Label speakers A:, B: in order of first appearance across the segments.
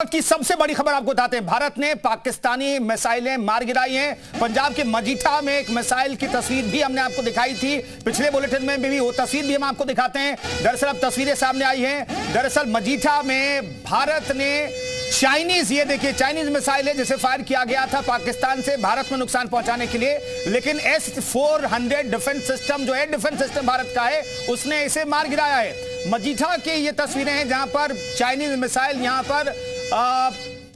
A: की सबसे बड़ी खबर आपको बताते हैं। भारत ने पाकिस्तानी मिसाइलें मार गिराई हैं। पंजाब के मजीठा में एक मिसाइल की तस्वीर भी हमने आपको दिखाई थी पिछले बुलेटिन में भी, वो तस्वीर भी हम आपको दिखाते हैं। दरअसल अब तस्वीरें सामने आई हैं। दरअसल मजीठा में भारत ने चाइनीज, ये देखिए चाइनीज मिसाइल है जिसे फायर किया गया था पाकिस्तान से भारत में नुकसान पहुंचाने के लिए, लेकिन S-400 डिफेंस सिस्टम जो एयर डिफेंस सिस्टम भारत का है उसने इसे मार गिराया है। मजीठा की ये तस्वीरें हैं जहां पर चाइनीज मिसाइल यहां पर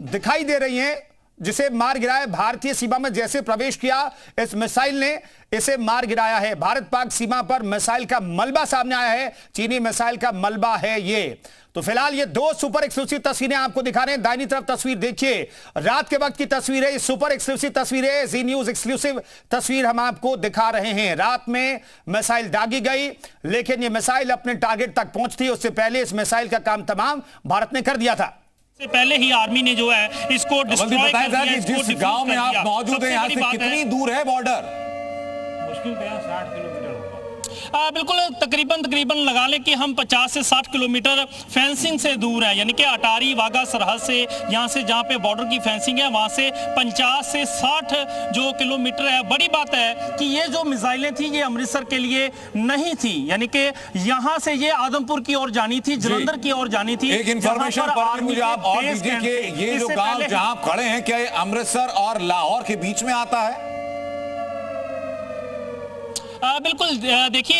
A: दिखाई दे रही हैं जिसे मार गिराया। भारतीय सीमा में जैसे प्रवेश किया इस मिसाइल ने इसे मार गिराया है। भारत पाक सीमा पर मिसाइल का मलबा सामने आया है, चीनी मिसाइल का मलबा है ये। तो फिलहाल ये दो सुपर एक्सक्लूसिव तस्वीरें आपको दिखा रहे हैं। दाहिनी तरफ तस्वीर देखिए, रात के वक्त की तस्वीर है, सुपर एक्सक्लूसिव तस्वीर है, जी न्यूज एक्सक्लूसिव तस्वीर हम आपको दिखा रहे हैं। रात में मिसाइल दागी गई, लेकिन ये मिसाइल अपने टारगेट तक पहुंचती उससे पहले इस मिसाइल का काम तमाम भारत ने कर दिया था।
B: से पहले ही आर्मी ने जो है इसको डिस्ट्रॉय कर दिया।
C: जिस गांव में आप मौजूद हैं, यहाँ से कितनी दूर है बॉर्डर?
B: मुश्किल से 60 किलोमीटर होगा। बिल्कुल तकरीबन लगा लें कि हम 50 से 60 किलोमीटर फेंसिंग से दूर है, यानी कि अटारी वाघा सरहद से, यहाँ से जहाँ पे बॉर्डर की फेंसिंग है वहाँ से 50 से 60 जो किलोमीटर है। बड़ी बात है कि ये जो मिसाइलें थी ये अमृतसर के लिए नहीं थी, यानी कि यहाँ से ये आदमपुर की ओर जानी थी, जलंधर की ओर जानी थी।
C: एक इंफॉर्मेशन मुझे आप और दीजिए कि ये जो गांव जहां आप खड़े हैं क्या ये अमृतसर और लाहौर के बीच में आता है?
B: बिल्कुल, देखिए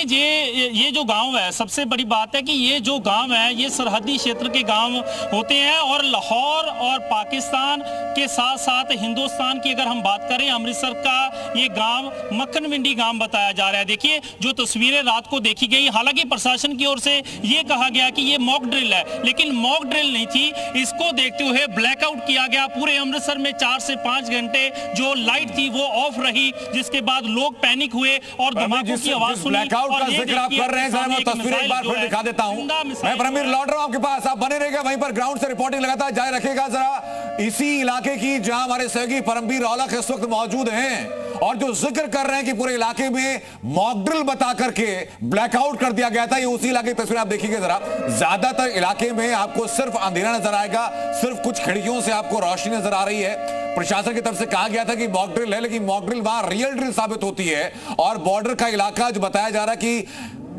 B: ये जो गांव है, सबसे बड़ी बात है कि ये जो गांव है ये सरहदी क्षेत्र के गांव होते हैं और लाहौर और पाकिस्तान के साथ साथ हिंदुस्तान की अगर हम बात करें, अमृतसर का ये गांव मक्खनविंडी गांव बताया जा रहा है। देखिए जो तस्वीरें रात को देखी गई, हालांकि प्रशासन की ओर से ये कहा गया कि ये मॉक ड्रिल है, लेकिन मॉक ड्रिल नहीं थी। इसको देखते हुए ब्लैकआउट किया गया। पूरे अमृतसर में 4 से 5 घंटे जो लाइट थी वो ऑफ रही, जिसके बाद लोग पैनिक हुए और
C: ब्लैकआउट का जिक्र आप कर रहे हैं, जरा मैं तस्वीर एक बार फिर दिखा देता हूं। मैं परमवीर लौट रहा हूं आपके पास, आप बने रहिएगा वहीं पर, ग्राउंड से रिपोर्टिंग लगातार जारी रखेगा। जरा इसी इलाके की जहां हमारे सहयोगी परमवीर औलख इस वक्त मौजूद हैं और जो जिक्र कर रहे हैं कि पूरे इलाके में मॉक ड्रिल बता करके ब्लैकआउट कर दिया गया था, ये उसी इलाके की तस्वीर आप देखिए। जरा ज्यादातर इलाके में आपको सिर्फ अंधेरा नजर आएगा, सिर्फ कुछ खिड़कियों से आपको रोशनी नजर आ रही है। प्रशासन की तरफ से कहा गया था कि मॉक ड्रिल है, लेकिन मॉक ड्रिल वहां रियल ड्रिल साबित होती है। और बॉर्डर का इलाका जो बताया जा रहा है कि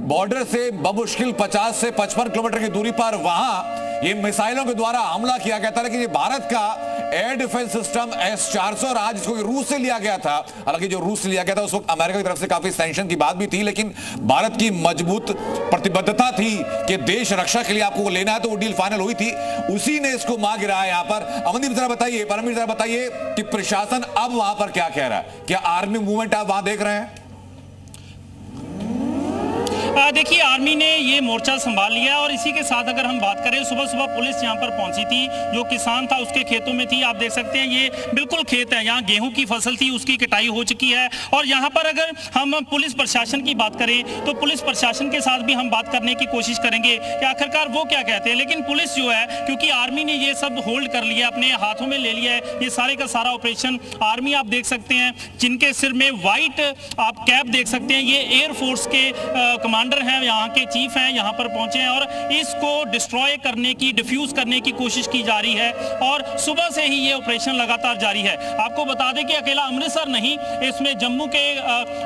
C: बॉर्डर से बमुश्किल 50 से 55 किलोमीटर की दूरी पर वहां ये मिसाइलों के द्वारा हमला किया गया था। लेकिन ये भारत का एयर डिफेंस सिस्टम S-400 रहा, जिसको रूस से लिया गया था। हालांकि जो रूस से लिया गया था उस वक्त अमेरिका की तरफ से काफी सैंक्शन की बात भी थी, लेकिन भारत की मजबूत प्रतिबद्धता थी कि देश रक्षा के लिए आपको लेना है, तो वो डील फाइनल हुई थी, उसी ने इसको मार गिराया यहां पर। अमनदीप जरा बताइए, परमवीर जरा बताइए कि प्रशासन अब वहां पर क्या कह रहा है? क्या आर्मी मूवमेंट आप वहां देख रहे हैं?
B: देखिए आर्मी ने ये मोर्चा संभाल लिया और इसी के साथ अगर हम बात करें, सुबह सुबह पुलिस यहाँ पर पहुंची थी। जो किसान था उसके खेतों में थी, आप देख सकते हैं ये बिल्कुल खेत है, यहाँ गेहूं की फसल थी उसकी कटाई हो चुकी है। और यहाँ पर अगर हम पुलिस प्रशासन की बात करें तो पुलिस प्रशासन के साथ भी हम बात करने की कोशिश करेंगे कि आखिरकार वो क्या कहते हैं। लेकिन पुलिस जो है, क्योंकि आर्मी ने ये सब होल्ड कर लिया, अपने हाथों में ले लिया है ये सारे का सारा ऑपरेशन। आर्मी आप देख सकते हैं जिनके सिर में व्हाइट आप कैप देख सकते हैं, ये एयरफोर्स के कमांडर हैं, यहाँ के चीफ हैं, यहाँ पर पहुंचे हैं और इसको डिस्ट्रॉय करने की, डिफ्यूज करने की कोशिश की जा रही है। और सुबह से ही ये ऑपरेशन लगातार जारी है। आपको बता दें कि अकेला अमृतसर नहीं, इसमें जम्मू के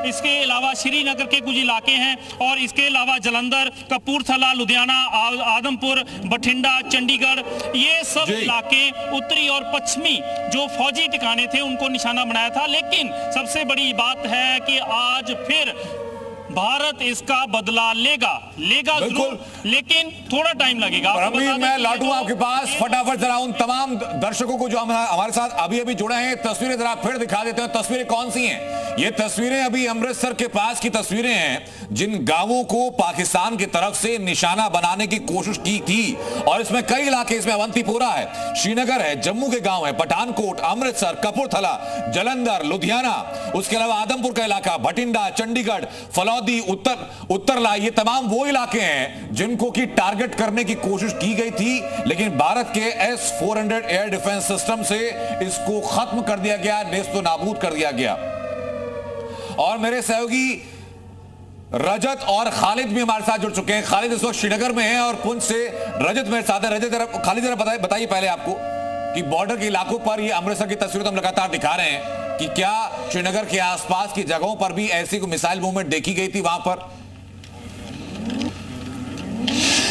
B: इसके अलावा श्रीनगर के कुछ इलाके हैं और इसके अलावा जलंधर, कपूरथला, लुधियाना, आदमपुर, बठिंडा, चंडीगढ़, ये सब इलाके उत्तरी और पश्चिमी जो फौजी ठिकाने थे उनको निशाना बनाया था। लेकिन सबसे बड़ी बात है कि आज फिर भारत इसका बदला लेगा जरूर, लेकिन थोड़ा टाइम लगेगा।
C: मैं लौटूं आपके पास फटाफट, जरा उन तमाम दर्शकों को जो हमारे साथ अभी अभी जुड़े हैं, तस्वीरें जरा फिर दिखा देते हैं। तस्वीरें कौन सी हैं? ये तस्वीरें अभी अमृतसर के पास की तस्वीरें हैं, जिन गांवों को पाकिस्तान की तरफ से निशाना बनाने की कोशिश की थी। और इसमें कई इलाके, इसमें अवंतीपोरा है, श्रीनगर है, जम्मू के गांव है, पठानकोट, अमृतसर, कपूरथला, जलंधर, लुधियाना, उसके अलावा आदमपुर का इलाका, भटिंडा, चंडीगढ़, फलौदी, उत्तरला, ये तमाम वो इलाके हैं जिनको की टारगेट करने की कोशिश की गई थी। लेकिन भारत के S-400 एयर डिफेंस सिस्टम से इसको खत्म कर दिया गया, नेस्तो नाबूद कर दिया गया। और मेरे सहयोगी रजत और खालिद भी हमारे साथ जुड़ चुके हैं। खालिद इस वक्त श्रीनगर में है और पुंछ से रजत मेरे साथ है। रजत, खालिद जरा बताइए पहले आपको कि बॉर्डर के इलाकों पर ये अमृतसर की तस्वीर तो हम लगातार दिखा रहे हैं कि क्या श्रीनगर के आसपास की जगहों पर भी ऐसी कोई मिसाइल मूवमेंट देखी गई थी वहां पर?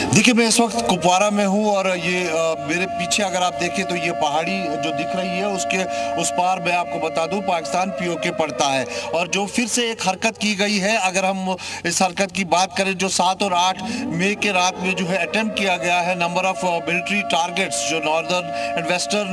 D: देखिए, मैं इस वक्त कुपवारा में हूँ और ये मेरे पीछे अगर आप देखें तो ये पहाड़ी जो दिख रही है उसके उस पार मैं आपको बता दूं पाकिस्तान पीओके पड़ता है। और जो फिर से एक हरकत की गई है, अगर हम इस हरकत की बात करें जो 7 और 8 मई के रात में जो है अटेम्प्ट किया गया है नंबर ऑफ मिलिट्री टारगेट्स जो नॉर्दर्न एंड वेस्टर्न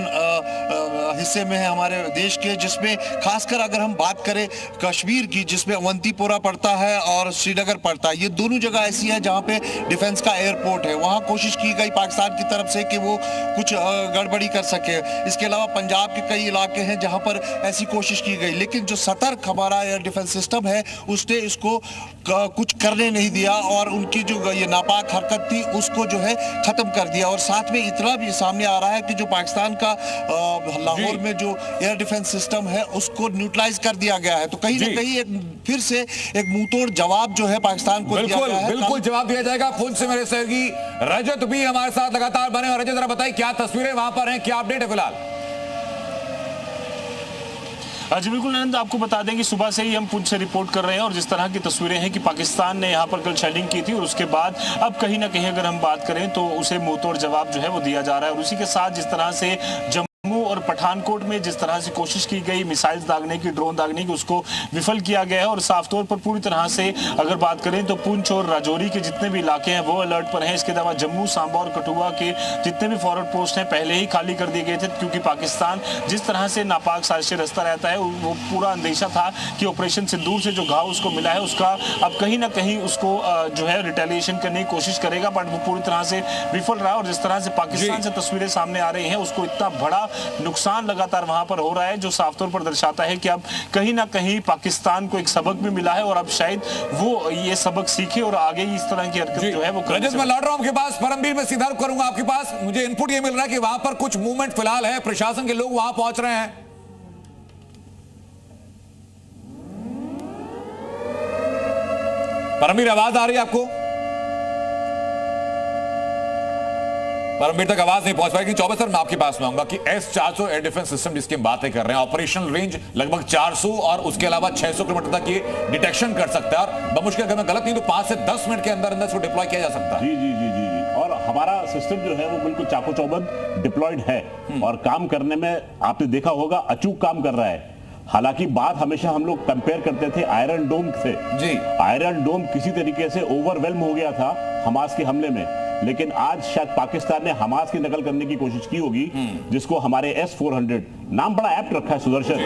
D: हिस्से में है हमारे देश के, जिसमें खासकर अगर हम बात करें कश्मीर की जिसमें अवंतीपोरा पड़ता है और श्रीनगर पड़ता है, ये दोनों जगह ऐसी है जहाँ पे डिफेंस का एयरपोर्ट है। वहां कोशिश की गई पाकिस्तान की तरफ से कि वो कुछ गड़बड़ी कर सके। इसके अलावा पंजाब के कई इलाके हैं जहां पर ऐसी कोशिश की गई, लेकिन जो सतर्क हमारा एयर डिफेंस सिस्टम है उसने इसको कुछ करने नहीं दिया और उनकी जो ये नापाक हरकत थी उसको जो है खत्म कर दिया। और साथ में इतना भी सामने आ रहा है कि जो पाकिस्तान का लाहौर में जो एयर डिफेंस सिस्टम है उसको न्यूट्रलाइज कर दिया गया है। तो कहीं ना कहीं एक फिर से एक मुंहतोड़ जवाब जो है पाकिस्तान को दिया गया है।
C: बिल्कुल जवाब दिया जाएगा। पुंछ से मेरे सहयोगी रजत भी हमारे साथ लगातार बने। और रजत, जरा बताइए क्या तस्वीरें वहां पर हैं, क्या अपडेट है फिलहाल?
E: जी बिल्कुल आनंद, आपको बता दें कि सुबह से ही हम पुंछ से रिपोर्ट कर रहे हैं और जिस तरह की तस्वीरें हैं कि पाकिस्तान ने यहां पर कल शेलिंग की थी और उसके बाद अब कहीं ना कहीं अगर हम बात करें तो उसे मुंहतोड़ जवाब जो है वो दिया जा रहा है। और उसी के साथ जिस तरह से जम्मू और पठानकोट में जिस तरह से कोशिश की गई मिसाइल्स दागने की, ड्रोन दागने की, उसको विफल किया गया है। और साफ तौर पर पूरी तरह से अगर बात करें तो पुंछ और राजौरी के जितने भी इलाके हैं वो अलर्ट पर हैं। इसके अलावा जम्मू, सांबा और कठुआ के जितने भी फॉरवर्ड पोस्ट हैं पहले ही खाली कर दिए गए थे, क्योंकि पाकिस्तान जिस तरह से नापाक साजिशें रचता रहता है वो पूरा अंदेशा था कि ऑपरेशन सिंदूर से जो घाव उसको मिला है उसका अब कहीं ना कहीं उसको जो है रिटेलिएशन करने की कोशिश करेगा, बट वो पूरी तरह से विफल रहा। और जिस तरह से पाकिस्तान से तस्वीरें सामने आ रही हैं उसको इतना बड़ा नुकसान लगातार वहां पर हो रहा है जो साफ तौर पर दर्शाता है कि अब कहीं ना कहीं पाकिस्तान को एक सबक भी मिला है और अब शायद वो ये सबक सीखे और आगे इस तरह की हरकत जो है वो करे।
C: रजत, मैं लौट रहा हूं आपके पास। परमबीर, मैं सीधा रुख करूंगा आपके पास। मुझे इनपुट ये मिल रहा है कि वहां पर कुछ मूवमेंट फिलहाल है, प्रशासन के लोग वहां पहुंच रहे हैं। परमबीर, आवाज आ रही है आपको? परमबीर तक आवाज नहीं पहुंच पाएगी। चौबे सर, मैं आपके पास में आऊंगा कि S-400 एयर डिफेंस सिस्टम जिसकी हम बातें कर रहे हैं, ऑपरेशनल रेंज लगभग 400 और उसके अलावा 600 किलोमीटर तक ये डिटेक्शन कर सकता है और बमुश्किल अगर मैं गलत नहीं तो 5 से 10 मिनट के अंदर अंदर इसको डिप्लॉय किया जा सकता है।
F: जी जी जी जी जी। और हमारा सिस्टम जो है वो बिल्कुल चाको चौबंद डिप्लॉयड है और काम करने में आपने देखा होगा अचूक काम कर रहा है। हालांकि बात हमेशा हम लोग कंपेयर करते थे आयरन डोम से। जी, आयरन डोम किसी तरीके से ओवरवेल्म हो गया था हमास के हमले में, लेकिन आज शायद पाकिस्तान ने हमास की नकल करने की कोशिश की होगी, जिसको हमारे S-400 नाम बड़ा एप्ट रखा है, सुदर्शन,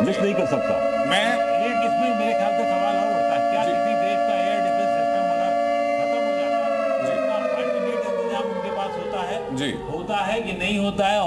F: मिस नहीं कर सकता।
C: मैं
F: इसमें मेरे ख्याल से सवाल और उठता है, क्या किसी देश का एयर डिफेंस सिस्टम अगर खत्म हो जाता है तो अल्टरनेट इंतजाम उनके पास होता है कि नहीं होता है?